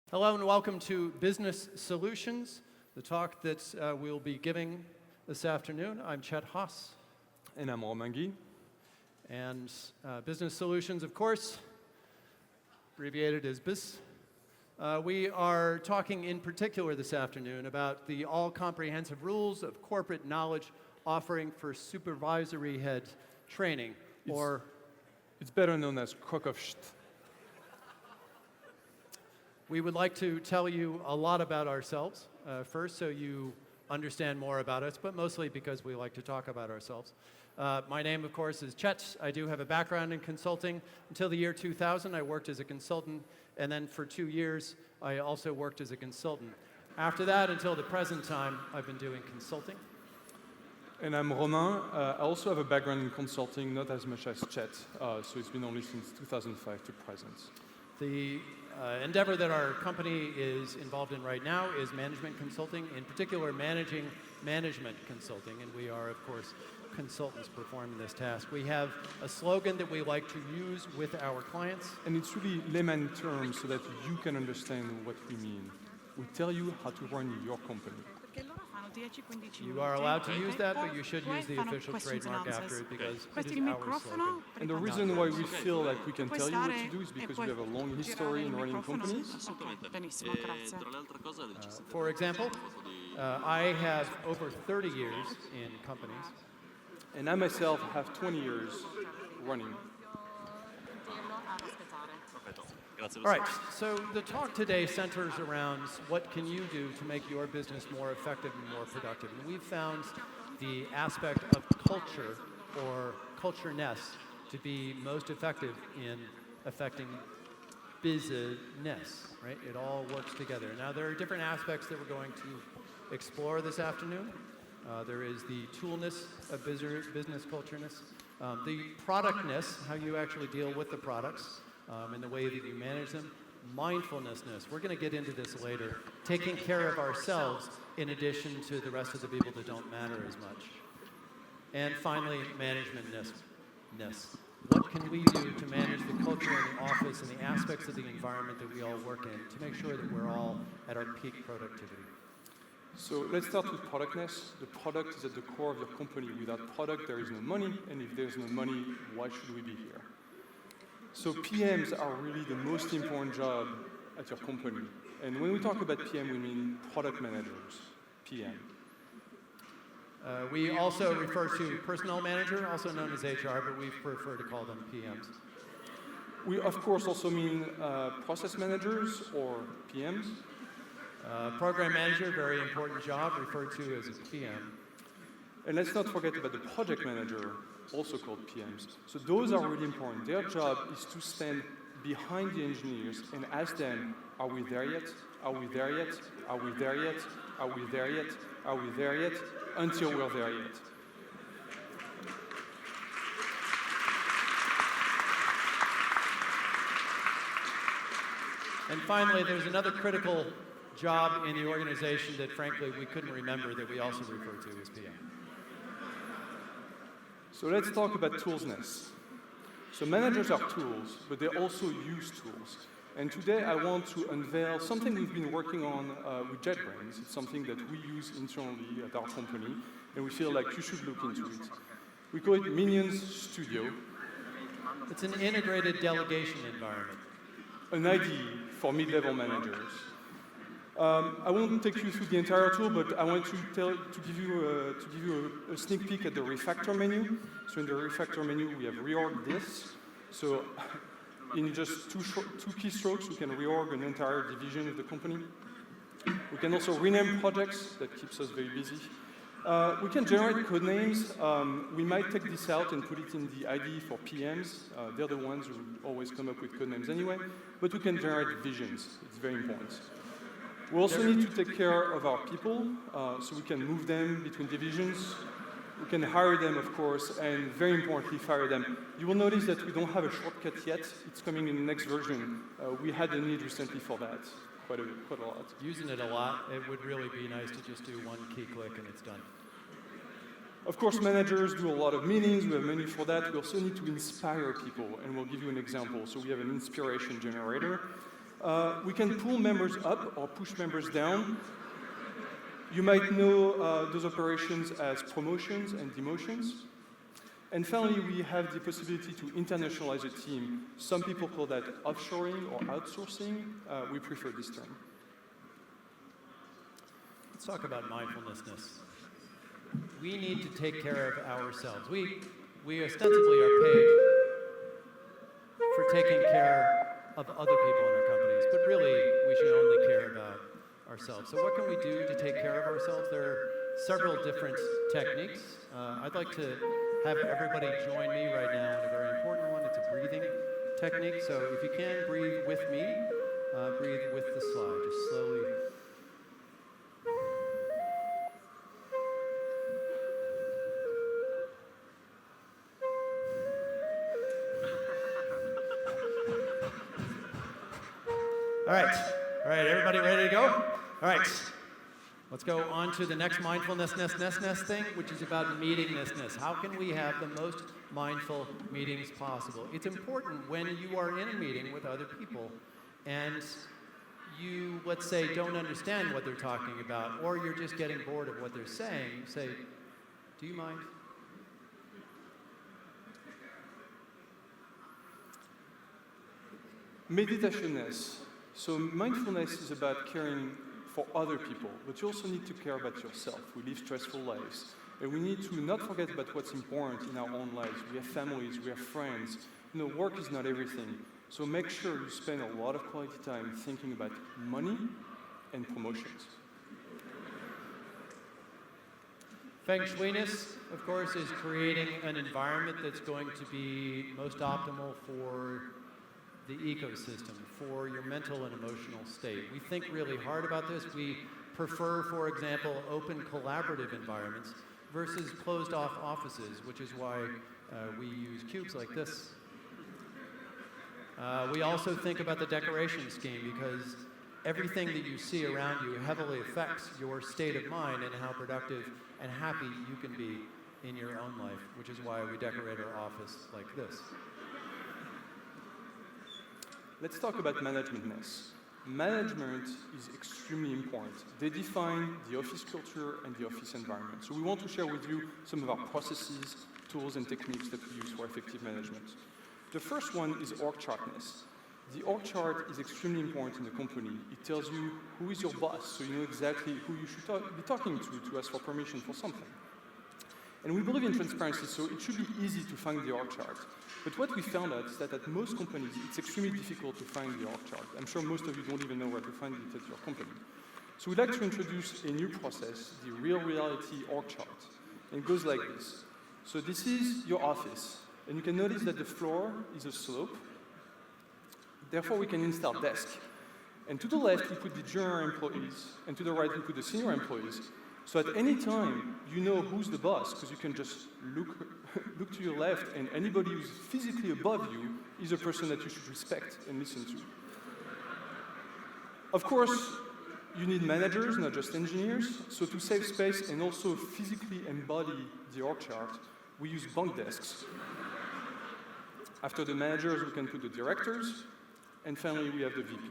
Hello and welcome to Business Solutions, the talk that we'll be giving this afternoon. I'm Chet Haase. And I'm Romain. And Business Solutions, of course, abbreviated as BIS. We are talking in particular this afternoon about the all-comprehensive rules of corporate knowledge offering for supervisory head training, It's better known as Krokowscht. We would like to tell you a lot about ourselves first, so you understand more about us, but mostly because we like to talk about ourselves. My name, of course, is Chet. I do have a background in consulting. Until the year 2000, I worked as a consultant, and then for 2 years, I also worked as a consultant. After that, until the present time, I've been doing consulting. And I'm Romain. I also have a background in consulting, not as much as Chet, so it's been only since 2005 to present. The endeavor that our company is involved in right now is management consulting, in particular managing management consulting, and we are, of course, consultants performing this task. We have a slogan that we like to use with our clients. And it's really layman terms so that you can understand what we mean. We tell you how to run your company. You are allowed to use that, but you should use the official trademark after it because it is our slogan. And the reason why we feel like we can tell you what to do is because we have a long history in running companies. For example, I have over 30 years in companies. And I myself have 20 years running. All right, so the talk today centers around what can you do to make your business more effective and more productive. And we've found the aspect of culture or cultureness to be most effective in affecting business, right? It all works together. Now, there are different aspects that we're going to explore this afternoon. There is the toolness of business cultureness, the productness, how you actually deal with the products, and the way that you manage them, mindfulness. We're going to get into this later. Taking care of ourselves in addition to the rest of the people that don't matter as much. And finally, managementness. What can we do to manage the culture in the office and the aspects of the environment that we all work in to make sure that we're all at our peak productivity? So let's start with productness. The product is at the core of your company. Without product, there is no money, and if there's no money, why should we be here? So PMs are really the most important job at your company. And when we talk about PM, we mean product managers, PM. We also refer to personnel manager, also known as HR, but we prefer to call them PMs. We, of course, also mean process managers or PMs. Program manager, very important job, referred to as a PM. And let's not forget about the project manager, also called PMs. So those are really important. Their job is to stand behind the engineers and ask them, are we there yet? Are we there yet? Are we there yet? Are we there yet? Are we there yet? Until we're there yet. And finally, there's another critical job in the organization that, frankly, we couldn't remember that we also refer to as PM. So let's talk about toolsness. So managers are tools, but they also use tools. And today I want to unveil something we've been working on with JetBrains. It's something that we use internally at our company, and we feel like you should look into it. We call it Minions Studio. It's an integrated delegation environment. An ID for mid-level managers. I won't take you through the entire tool, but I want to give you a sneak peek at the refactor menu. So in the refactor menu, we have reorg this. So in just two keystrokes, we can reorg an entire division of the company. We can also rename projects. That keeps us very busy. We can generate code names. We might take this out and put it in the ID for PMs. They're the ones who always come up with code names anyway. But we can generate visions. It's very important. We also need to take care of our people, so we can move them between divisions. We can hire them, of course, and very importantly, fire them. You will notice that we don't have a shortcut yet. It's coming in the next version. We had a need recently for that, quite a lot. Using it a lot, it would really be nice to just do one key click and it's done. Of course, managers do a lot of meetings. We have menu for that. We also need to inspire people, and we'll give you an example. So we have an inspiration generator. We can pull members up or push members down. You might know those operations as promotions and demotions. And finally, we have the possibility to internationalize a team. Some people call that offshoring or outsourcing. We prefer this term. Let's talk about mindfulness. We need to take care of ourselves. We ostensibly are paid for taking care of other people in our companies, but really we should only care about ourselves. So what can we do to take care of ourselves? There are several different techniques. I'd like to have everybody join me right now in a very important one. It's a breathing technique. So if you can, breathe with me, breathe with the slide, just slowly. All right, everybody ready to go? All right, let's go on to the next mindfulness thing, which is about meetingness. How can we have the most mindful meetings possible? It's important when you are in a meeting with other people and you, let's say, don't understand what they're talking about, or you're just getting bored of what they're saying, you say, do you mind? Meditationness. So mindfulness is about caring for other people, but you also need to care about yourself. We live stressful lives, and we need to not forget about what's important in our own lives. We have families, we have friends. You know, work is not everything. So make sure you spend a lot of quality time thinking about money and promotions. Feng Shui-ness, of course, is creating an environment that's going to be most optimal for the ecosystem, for your mental and emotional state. We think really hard about this. We prefer, for example, open collaborative environments versus closed off offices, which is why we use cubes like this. We also think about the decoration scheme because everything that you see around you heavily affects your state of mind and how productive and happy you can be in your own life, which is why we decorate our office like this. Let's talk about managementness. Management is extremely important. They define the office culture and the office environment. So we want to share with you some of our processes, tools, and techniques that we use for effective management. The first one is org chartness. The org chart is extremely important in the company. It tells you who is your boss, so you know exactly who you should be talking to ask for permission for something. And we believe in transparency, so it should be easy to find the org chart. But what we found out is that at most companies, it's extremely difficult to find the org chart. I'm sure most of you don't even know where to find it at your company. So we'd like to introduce a new process, the Real Reality org chart. And it goes like this. So this is your office. And you can notice that the floor is a slope. Therefore, we can install desks. And to the left, we put the junior employees. And to the right, we put the senior employees. So at any time, you know who's the boss, because you can just look to your left, and anybody who's physically above you is a person that you should respect and listen to. Of course, you need managers, not just engineers. So to save space and also physically embody the org chart, we use bunk desks. After the managers, we can put the directors, and finally, we have the VP.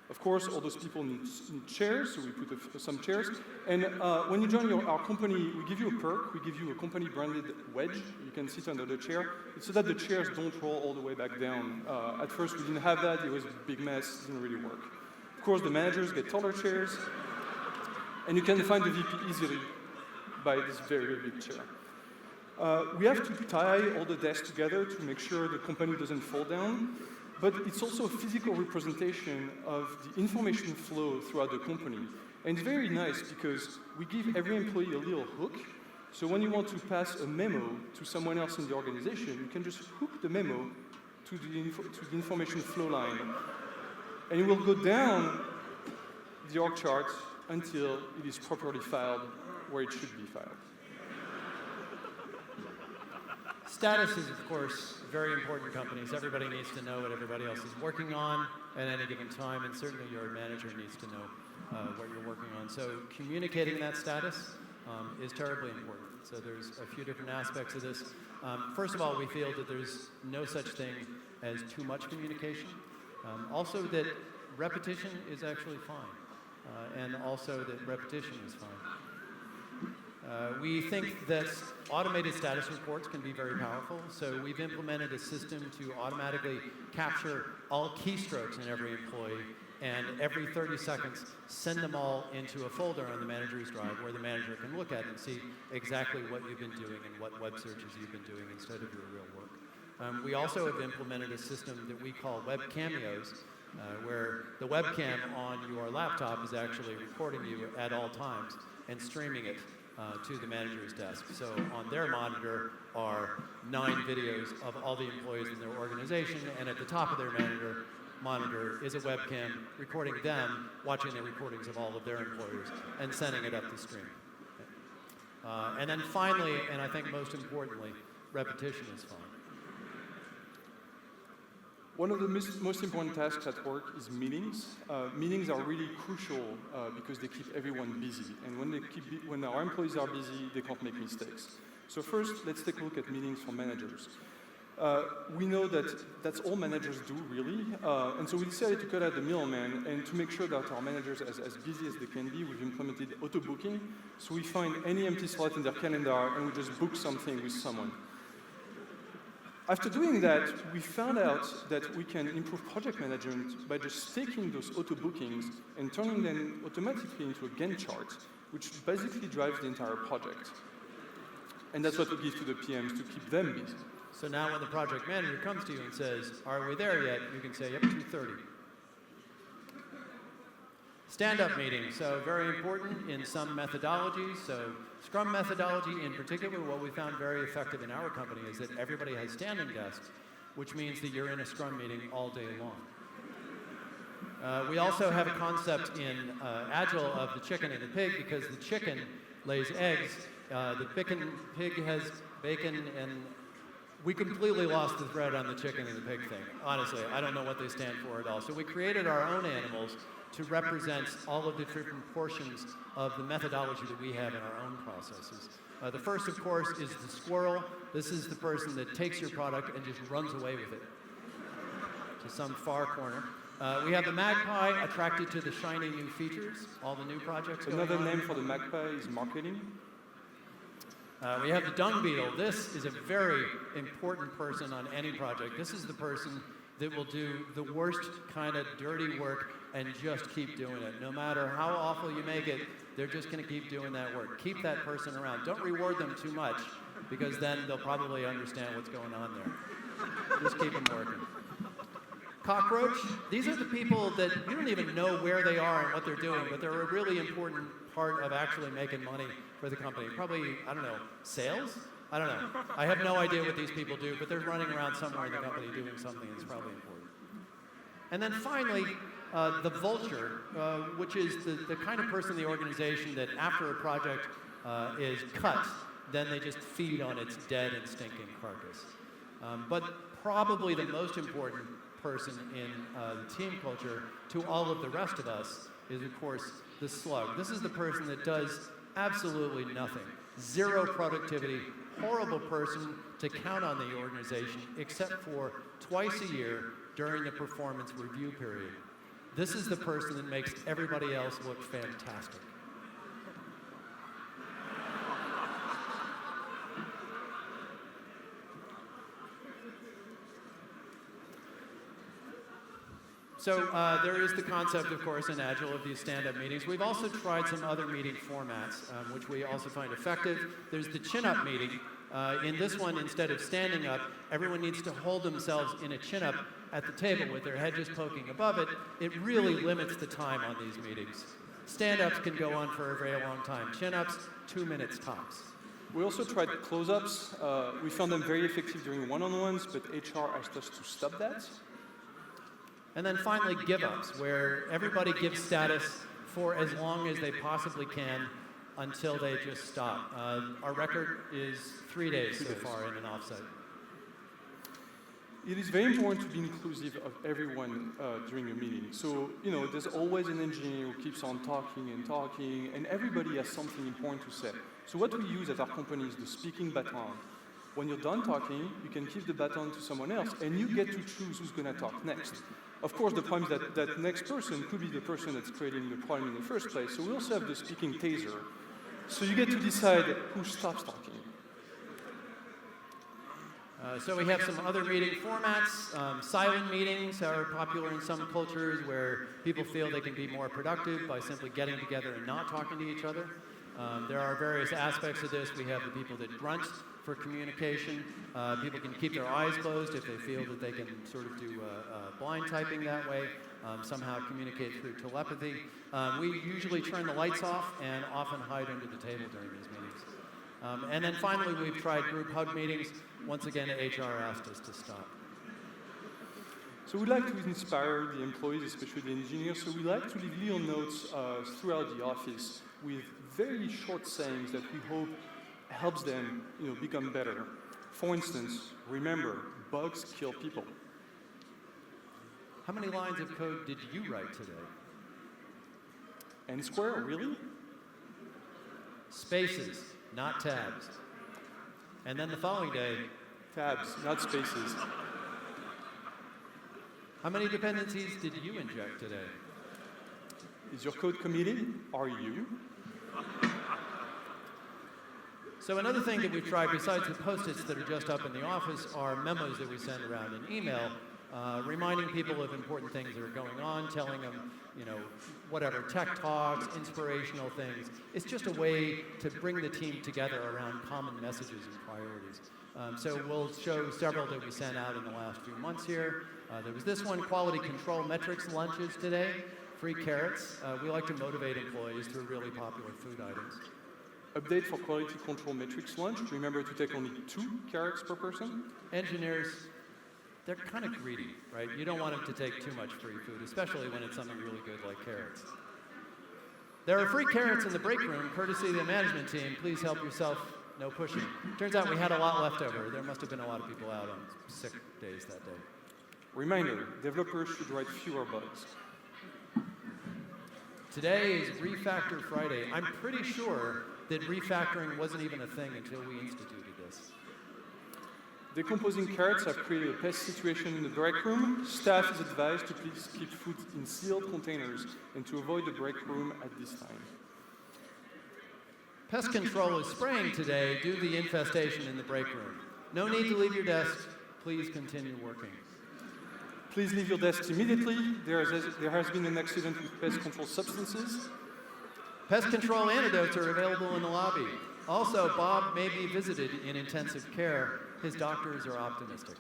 Of course, all those people need chairs, so we put some chairs. And when you join our company, we give you a perk. We give you a company-branded wedge. You can sit under the chair, so that the chairs don't roll all the way back down. At first, we didn't have that. It was a big mess. It didn't really work. Of course, the managers get taller chairs, and you can find the VP easily by this very, very big chair. We have to tie all the desks together to make sure the company doesn't fall down. But it's also a physical representation of the information flow throughout the company. And it's very nice because we give every employee a little hook. So when you want to pass a memo to someone else in the organization, you can just hook the memo to the information flow line. And it will go down the org chart until it is properly filed where it should be filed. Status is, of course, very important in companies. Everybody needs to know what everybody else is working on at any given time, and certainly your manager needs to know what you're working on. So communicating that status is terribly important. So there's a few different aspects of this. First of all, we feel that there's no such thing as too much communication. Also that repetition is actually fine, and also that repetition is fine. We think that automated status reports can be very powerful, so we've implemented a system to automatically capture all keystrokes in every employee, and every 30 seconds send them all into a folder on the manager's drive where the manager can look at it and see exactly what you've been doing and what web searches you've been doing instead of your real work. We also have implemented a system that we call web cameos, where the webcam on your laptop is actually recording you at all times and streaming it to the manager's desk. So on their monitor are 9 videos of all the employees in their organization, and at the top of their monitor is a webcam recording them, watching the recordings of all of their employers, and sending it up the stream. And then finally, and I think most importantly, repetition is fine. One of the most important tasks at work is meetings. Meetings are really crucial because they keep everyone busy. And when our employees are busy, they can't make mistakes. So first, let's take a look at meetings for managers. We know that that's all managers do, really. And so we decided to cut out the middleman, and to make sure that our managers are as busy as they can be, we've implemented auto-booking. So we find any empty slot in their calendar, and we just book something with someone. After doing that, we found out that we can improve project management by just taking those auto-bookings and turning them automatically into a Gantt chart, which basically drives the entire project. And that's what we give to the PMs to keep them busy. So now when the project manager comes to you and says, "Are we there yet?" you can say, "Yep, 2:30. Stand-up meeting, so very important in some methodologies. So Scrum methodology in particular, what we found very effective in our company is that everybody has standing desks, which means that you're in a Scrum meeting all day long. We also have a concept in Agile of the chicken and the pig, because the chicken lays eggs, the pig has bacon, and we completely lost the thread on the chicken and the pig thing. Honestly, I don't know what they stand for at all. So we created our own animals to represent all of the different portions of the methodology that we have in our own processes. The first, of course, is the squirrel. This is the person that takes your product and just runs away with it to some far corner. We have the magpie, attracted to the shiny new features, all the new projects going Another on. name for the magpie is marketing. We have the dung beetle. This is a very important person on any project. This is the person that will do the worst kind of dirty work and just keep doing it. No matter how awful you make it, they're just going to keep doing that work. Keep that person around. Don't reward them too much, because then they'll probably understand what's going on there. Just keep them working. Cockroach, these are the people that you don't even know where they are and what they're doing, but they're a really important part of actually making money for the company. Probably, I don't know, sales? I don't know. I have no idea what these people do, but they're running around somewhere in the company doing something that's probably important. And then finally, the vulture, which is the kind of person in the organization that after a project is cut, then they just feed on its dead and stinking carcass. But probably the most important person in the team culture to all of the rest of us is, of course, the slug. This is the person that does absolutely nothing. Zero productivity, horrible person to count on the organization, except for twice a year during the performance review period. This is the person that makes everybody else look fantastic. So there is the concept, of course, in Agile of these stand-up meetings. We've also tried some other meeting formats, which we also find effective. There's the chin-up meeting. In this one, instead of standing up, everyone needs to hold themselves in a chin-up at the table with their head just poking above it. It really limits the time on these meetings. Stand-ups can go on for a very long time. Chin-ups, 2 minutes tops. We also tried close-ups. We found them very effective during one-on-ones, but HR asked us to stop that. And then finally, give-ups, where everybody gives status for as long as they possibly can until they just stop. Our record is 3 days so far in an offsite. It is very important to be inclusive of everyone during a meeting. So, there's always an engineer who keeps on talking, and everybody has something important to say. So what we use at our company is the speaking baton. When you're done talking, you can give the baton to someone else, and you get to choose who's going to talk next. Of course, the problem is that next person could be the person that's creating the problem in the first place, so we also have the speaking taser. So you get to decide who stops talking. So we have some other meeting formats. Silent meetings are popular in some cultures where people feel they can be more productive by simply getting together and not talking to each other. There are various aspects of this. We have the people that grunt for communication. People can keep their eyes closed if they feel that they can sort of do blind typing that way, somehow communicate through telepathy. We usually turn the lights off and often hide under the table during these meetings. And then finally, we've tried group hug meetings. Once again, HR asked us to stop. So we like to inspire the employees, especially the engineers, so we like to leave little notes throughout the office with very short sayings that we hope helps them become better. For instance, remember, bugs kill people. How many lines of code did you write today? N square, really? Spaces, not tabs. And then the following day, tabs, not spaces. How many dependencies did you inject today? Is your code committed? Are you? So another thing that we've tried, besides the post-its that are just up in the office, are memos that we send around in email, reminding people of important things that are going on, telling them, whatever, tech talks, inspirational things. It's just a way to bring the team together around common messages and priorities. So we'll show several that we sent out in the last few months here. There was this one, quality control metrics lunches today, free carrots. We like to motivate employees through really popular food items. Update for quality control metrics lunch. Remember to take only 2 carrots per person. Engineers, they're kind of greedy, right? You don't want them to take too much free food, especially when it's something really good like carrots. There are free carrots in the break room, courtesy of the management team. Please help yourself, no pushing. Turns out we had a lot left over. There must have been a lot of people out on sick days that day. Reminder, developers should write fewer bugs. Today is Refactor Friday. I'm pretty sure that refactoring wasn't even a thing until we instituted this. Decomposing carrots have created a pest situation in the break room. Staff is advised to please keep food in sealed containers and to avoid the break room at this time. Pest control is spraying today due to the infestation in the break room. No need to leave your desk. Please continue working. Please leave your desks immediately. There has been an accident with pest control substances. Pest control antidotes are available in the lobby. Also, Bob may be visited in intensive care. His doctors are optimistic.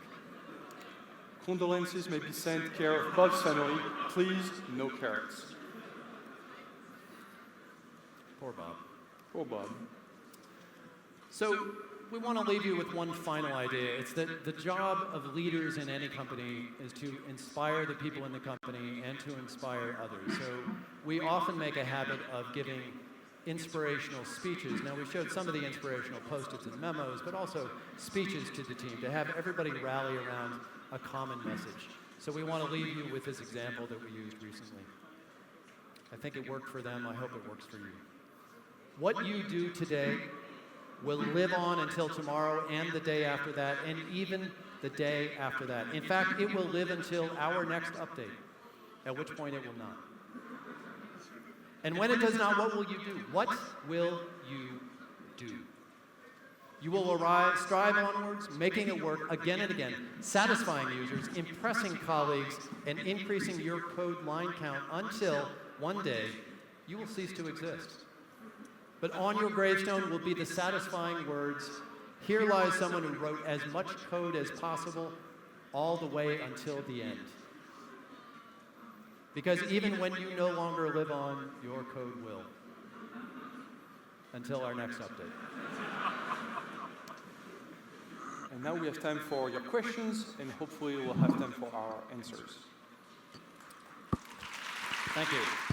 Condolences may be sent care of Bob's family. Please, no carrots. Poor Bob. Poor Bob. So we want to leave you with one final idea. It's that the job of leaders in any company is to inspire the people in the company and to inspire others. So we often make a habit of giving inspirational speeches. Now, we showed some of the inspirational post-its and memos, but also speeches to the team to have everybody rally around a common message. So we want to leave you with this example that we used recently. I think it worked for them. I hope it works for you. What you do today will live on until tomorrow and the day after that, and even the day after that. In fact, it will live until our next update, at which point it will not. And when it does not, what will you do? What will you do? You will strive onwards, making it work again and again, satisfying users, impressing colleagues, and increasing your code line count until one day you will cease to exist. But on your gravestone will be the satisfying words, "Here lies someone who wrote as much code as possible all the way until the end." Because even when you no longer live on, your code will. Until our next update. And now we have time for your questions, and hopefully we'll have time for our answers. Thank you.